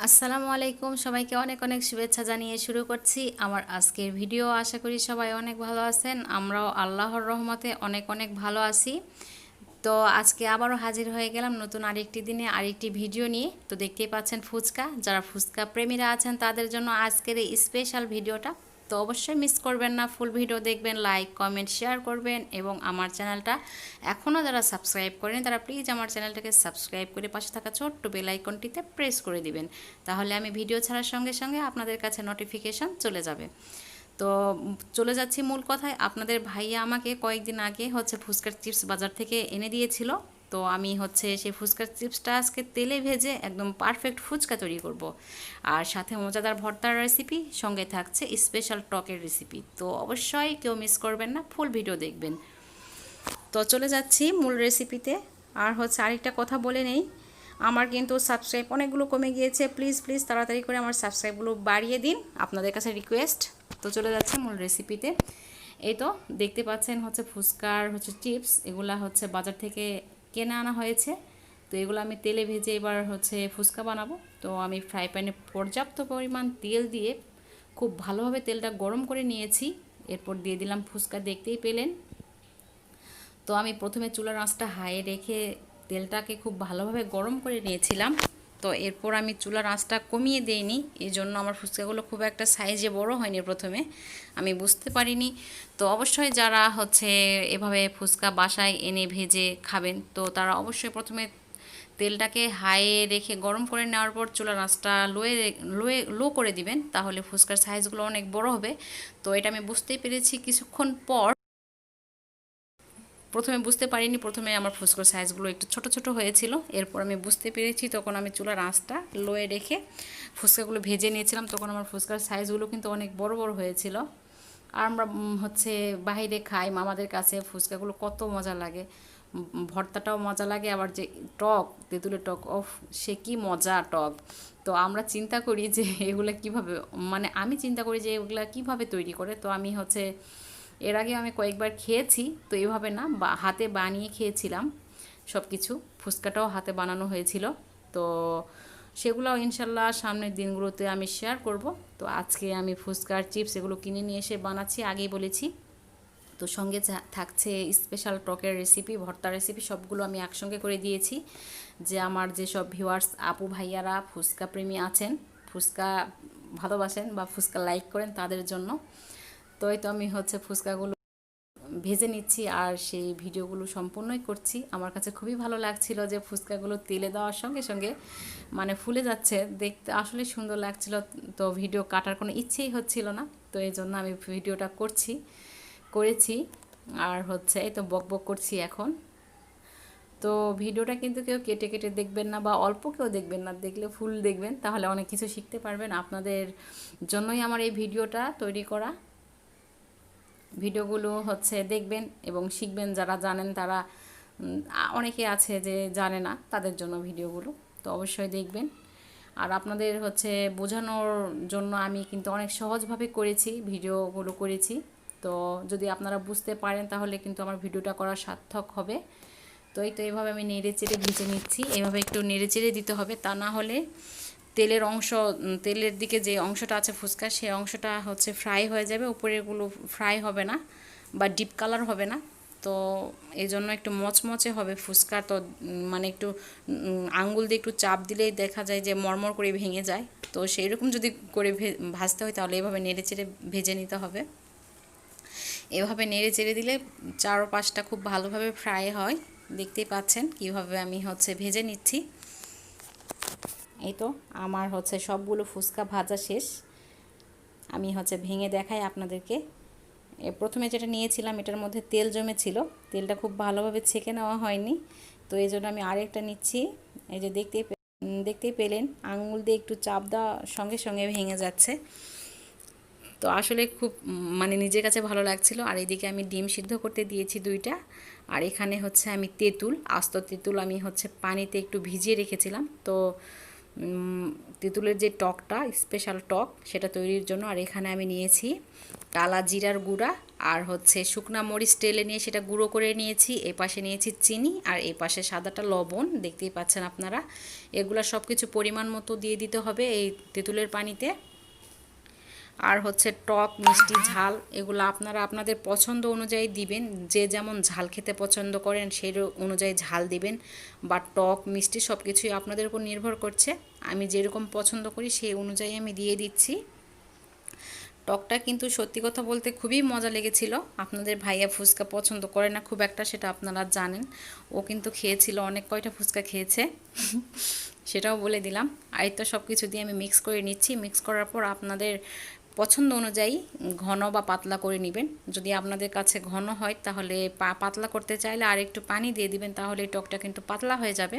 আসসালামু আলাইকুম, সবাইকে অনেক অনেক শুভেচ্ছা জানিয়ে শুরু করছি আমার আজকের ভিডিও। আশা করি সবাই অনেক ভালো আছেন। আমরাও আল্লাহর রহমতে অনেক অনেক ভালো আছি। তো আজকে আবারও হাজির হয়ে গেলাম নতুন আরেকটি দিনে আরেকটি ভিডিও নিয়ে। তো দেখতেই পাচ্ছেন ফুচকা, যারা ফুচকা প্রেমীরা আছেন তাদের জন্য আজকের এই স্পেশাল ভিডিওটা। তো অবশ্যই মিস করবেন না, ফুল ভিডিও দেখবেন, লাইক কমেন্ট শেয়ার করবেন এবং আমার চ্যানেলটা এখনও যারা সাবস্ক্রাইব করেন তারা প্লিজ আমার চ্যানেলটাকে সাবস্ক্রাইব করে পাশে থাকা ছোট্ট বেল আইকনটিতে প্রেস করে দিবেন। তাহলে আমি ভিডিও ছাড়ার সঙ্গে সঙ্গে আপনাদের কাছে নোটিফিকেশন চলে যাবে। তো চলে যাচ্ছি মূল কথায়। আপনাদের ভাইয়া আমাকে কয়েকদিন আগে ফুচকার চিপস বাজার থেকে এনে দিয়েছিল। তো আমি সেই ফুচকার চিপসটা আজকে তেলে ভেজে একদম পারফেক্ট ফুচকা তৈরি করব। আর সাথে মজাদার ভর্তার রেসিপি, সঙ্গে থাকছে স্পেশাল টকের রেসিপি। তো অবশ্যই কেউ মিস করবেন না, ফুল ভিডিও দেখবেন। তো চলে যাচ্ছি মূল রেসিপিতে। আর আরেকটা কথা বলে নেই, আমার কিন্তু সাবস্ক্রাইব অনেকগুলো কমে গিয়েছে। প্লিজ প্লিজ তাড়াতাড়ি করে আমার সাবস্ক্রাইবগুলো বাড়িয়ে দিন, আপনাদের কাছে রিকোয়েস্ট। তো চলে যাচ্ছে মূল রেসিপিতে। এই তো দেখতে পাচ্ছেন ফুচকার চিপস, এগুলা বাজার থেকে কিনে আনা হয়েছে। তো এগুলো আমি তেলে ভেজে এবার ফুচকা বানাবো। তো আমি ফ্রাই প্যানে পর্যাপ্ত পরিমাণ তেল দিয়ে খুব ভালোভাবে তেলটা গরম করে নিয়েছি। এরপর দিয়ে দিলাম ফুচকা, দেখতেই পেলেন। তো আমি প্রথমে চুলার আঁচটা হাই রেখে তেলটাকে খুব ভালোভাবে গরম করে নিয়েছিলাম। তো এরপর আমি চুলার আঁচটা কমিয়ে দেইনি, এই জন্য আমার ফুচকাগুলো খুব একটা সাইজে বড় হয়নি। প্রথমে আমি বুঝতে পারিনি। তো অবশ্যই যারা এভাবে ফুচকা বাসায় এনে ভেজে খাবেন, তো তারা অবশ্যই প্রথমে তেলটাকে হাইয়ে রেখে গরম করে নেওয়ার পর চুলার আঁচটা লো করে দিবেন, তাহলে ফুচকার সাইজগুলো অনেক বড় হবে। তো এটা আমি বুঝতেই পেরেছি কিছুক্ষণ পর। প্রথমে বুঝতে পারিনি, প্রথমে আমার ফুচকার সাইজগুলো একটু ছোট ছোট হয়েছিল। এরপর আমি বুঝতে পেরেছি, তখন আমি চুলার আঁচটা লোয়ে রেখে ফুচকাগুলো ভেজে নিয়েছিলাম। তখন আমার ফুচকার সাইজগুলো কিন্তু অনেক বড় বড় হয়েছিল। আর আমরা বাইরে খাই, মামাদের কাছে ফুচকাগুলো কত মজা লাগে। ভর্তাটাও মজা লাগে, আবার যে টক, তেঁতুলের টক, অফ সে কি মজা টক। তো আমরা চিন্তা করি যে এগুলো কিভাবে, মানে আমি চিন্তা করি যে এগুলা কিভাবে তৈরি করে। তো আমি এর আগে আমি কয়েকবার খেয়েছি, তো এভাবে না, হাতে বানিয়ে খেয়েছিলাম সব কিছু। ফুচকাটাও হাতে বানানো হয়েছিল। তো সেগুলোও ইনশাল্লাহ সামনের দিনগুলোতে আমি শেয়ার করব। তো আজকে আমি ফুচকার চিপস এগুলো কিনে নিয়ে এসে বানাচ্ছি, আগেই বলেছি। তো সঙ্গে থাকছে স্পেশাল টকের রেসিপি, ভর্তা রেসিপি, সবগুলো আমি একসঙ্গে করে দিয়েছি। যে আমার যেসব ভিউয়ার্স আপু ভাইয়ারা ফুচকা প্রেমী আছেন, ফুচকা ভালোবাসেন বা ফুচকা লাইক করেন, তাদের জন্য। তো এই তো আমি ফুচকাগুলো ভেজে নিচ্ছি আর সেই ভিডিওগুলো সম্পূর্ণই করছি। আমার কাছে খুবই ভালো লাগছিল যে ফুচকাগুলো তেলে দেওয়ার সঙ্গে সঙ্গে মানে ফুলে যাচ্ছে, দেখতে আসলে সুন্দর লাগছিল। তো ভিডিও কাটার কোনো ইচ্ছেই হচ্ছিল না, তো এই জন্য আমি ভিডিওটা করেছি। আর এই তো বক বক করছি এখন। তো ভিডিওটা কিন্তু কেউ কেটে কেটে দেখবেন না, বা অল্প কেউ দেখবেন না, দেখলে ফুল দেখবেন, তাহলে অনেক কিছু শিখতে পারবেন। আপনাদের জন্যই আমার এই ভিডিওটা তৈরি করা। ভিডিওগুলো দেখবেন এবং শিখবেন। যারা জানেন তারা, অনেকে আছে যে জানে না, তাদের জন্য ভিডিওগুলো। তো অবশ্যই দেখবেন। আর আপনাদের বোঝানোর জন্য আমি কিন্তু অনেক সহজভাবে করেছি, ভিডিওগুলো করেছি। তো যদি আপনারা বুঝতে পারেন তাহলে কিন্তু আমার ভিডিওটা করা সার্থক হবে। তো এইভাবে আমি নেড়ে চেড়ে ভেজে নিচ্ছি। এভাবে একটু নেড়ে চেড়ে দিতে হবে, তা না হলে তেলের অংশ, তেলের দিকে যে অংশটা আছে ফুচকা, সেই অংশটা ফ্রাই হয়ে যাবে, উপরেরগুলো ফ্রাই হবে না বা ডিপ কালার হবে না। তো এই জন্য একটু মচমচে হবে ফুচকা। তো মানে একটু আঙ্গুল দিয়ে একটু চাপ দিলেই দেখা যায় যে মরমর করে ভেঙে যায়। তো সেই রকম যদি করে ভাজতে হয় তাহলে এভাবে নেড়ে চেড়ে ভেজে নিতে হবে। এভাবে নেড়ে চেড়ে দিলে চার পাঁচটা খুব ভালোভাবে ফ্রাই হয়। দেখতেই পাচ্ছেন কিভাবে আমি ভেজে নিচ্ছি। এই তো আমার সবগুলো ফুচকা ভাজা শেষ। আমি ভেঙে দেখাই আপনাদেরকে। প্রথমে যেটা নিয়েছিলাম এটার মধ্যে তেল জমেছিল, তেলটা খুব ভালোভাবে ছেঁকে নেওয়া হয়নি। তো এই জন্য আমি আরেকটা নিচ্ছি। এই যে দেখতেই পেলেন, আঙুল দিয়ে একটু চাপ দেওয়ার সঙ্গে সঙ্গে ভেঙে যাচ্ছে। তো আসলে খুব মানে নিজের কাছে ভালো লাগছিল। আর এদিকে আমি ডিম সিদ্ধ করতে দিয়েছি 2টা। আর এখানে আমি আস্ত তেঁতুল আমি পানিতে একটু ভিজিয়ে রেখেছিলাম। তো তেঁতুলের যে টকটা, স্পেশাল টক, সেটা তৈরির জন্য। আর এখানে আমি নিয়েছি টালা জিরার গুঁড়া আর হচ্ছে শুকনা মরিচ টেলে নিয়ে সেটা গুঁড়ো করে নিয়েছি। এই পাশে নিয়েছি চিনি আর এই পাশে সাদাটা লবণ, দেখতেই পাচ্ছেন আপনারা। এগুলা সব কিছু পরিমাণ মতো দিয়ে দিতে হবে এই তেঁতুলের পানিতে। আর হচ্ছে টক মিষ্টি ঝাল এগুলো আপনারা আপনাদের পছন্দ অনুযায়ী দিবেন, যে যেমন ঝাল খেতে পছন্দ করেন সেই অনুযায়ী ঝাল দিবেন, বা টক মিষ্টি সব কিছুই আপনাদের উপর নির্ভর করছে। আমি যেরকম পছন্দ করি সেই অনুযায়ী আমি দিয়ে দিচ্ছি। টকটা কিন্তু সত্যি কথা বলতে খুবই মজা লেগেছিল। আপনাদের ভাইয়া ফুচকা পছন্দ করে না খুব একটা, সেটা আপনারা জানেন। ও কিন্তু খেয়েছিল, অনেক কয়টা ফুচকা খেয়েছে সেটাও বলে দিলাম। আর এই তো সব কিছু দিয়ে আমি মিক্স করে নিচ্ছি। মিক্স করার পর আপনাদের পছন্দ অনুযায়ী ঘন বা পাতলা করে নেবেন। যদি আপনাদের কাছে ঘন হয় তাহলে পাতলা করতে চাইলে আর একটু পানি দিয়ে দিবেন, তাহলে এই টকটা কিন্তু পাতলা হয়ে যাবে।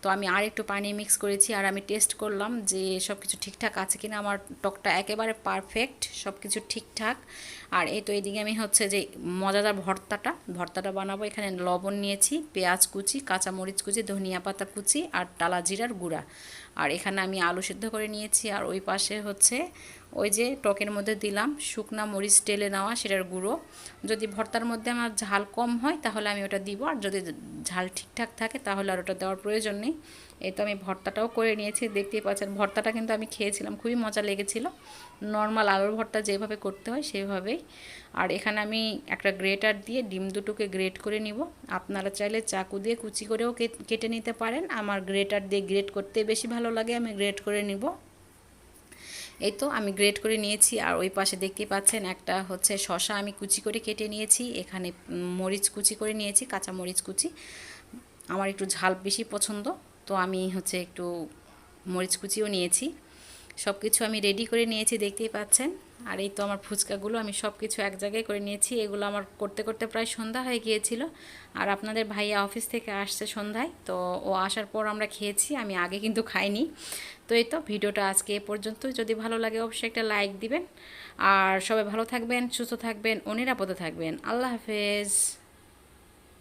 তো আমি আর একটু পানি মিক্স করেছি আর আমি টেস্ট করলাম যে সব কিছু ঠিকঠাক আছে কিনা। আমার টকটা একেবারে পারফেক্ট, সব কিছু ঠিকঠাক। আর এই তো এইদিকে আমি হচ্ছে যে মজাদার ভর্তাটা বানাবো। এখানে লবণ নিয়েছি, পেঁয়াজ কুচি, কাঁচামরিচ কুচি, ধনিয়া পাতা কুচি আর টালা জিরার গুঁড়া। আর এখানে আমি আলু সিদ্ধ করে নিয়েছি। আর ওই পাশে হচ্ছে ওই যে টকের মধ্যে দিলাম শুকনা মরিচ টেলে নেওয়া সেটার গুঁড়ো। যদি ভর্তার মধ্যে আমার ঝাল কম হয় তাহলে আমি ওটা দিব, আর যদি ঝাল ঠিকঠাক থাকে তাহলে আর ওটা দেওয়ার প্রয়োজন নেই। এই তো আমি ভর্তাটাও করে নিয়েছি, দেখতেই পাচ্ছেন। ভর্তাটা কিন্তু আমি খেয়েছিলাম, খুবই মজা লেগেছিল। নর্মাল আলুর ভর্তা যেভাবে করতে হয় সেভাবেই। আর এখানে আমি একটা গ্রেটার দিয়ে ডিম দুটোকে গ্রেট করে নিব। আপনারা চাইলে চাকু দিয়ে কুচি করেও কেটে নিতে পারেন। আমার গ্রেটার দিয়ে গ্রেট করতে বেশি ভালো লাগে, আমি গ্রেট করে নিব। এই তো আমি গ্রেট করে নিয়েছি। আর ওই পাশে দেখতে পাচ্ছেন একটা হচ্ছে শসা আমি কুচি করে কেটে নিয়েছি। এখানে মরিচ কুচি করে নিয়েছি, কাঁচা মরিচ কুচি। আমার একটু ঝাল বেশি পছন্দ, তো আমি হচ্ছে একটু মরিচ কুচিও নিয়েছি। সব কিছু আমি রেডি করে নিয়েছি, দেখতেই পাচ্ছেন। আর এই তো আমার ফুচকাগুলো আমি সব কিছু এক জায়গায় করে নিয়েছি। এগুলো আমার করতে করতে প্রায় সন্ধ্যা হয়ে গিয়েছিল। আর আপনাদের ভাইয়া অফিস থেকে আসছে সন্ধ্যায়, তো ও আসার পর আমরা খেয়েছি, আমি আগে কিন্তু খাইনি। তো এই তো ভিডিওটা আজকে এ পর্যন্ত। যদি ভালো লাগে অবশ্যই একটা লাইক দিবেন। আর সবাই ভালো থাকবেন, সুস্থ থাকবেন ও নিরাপদে থাকবেন। আল্লাহ হাফেজ।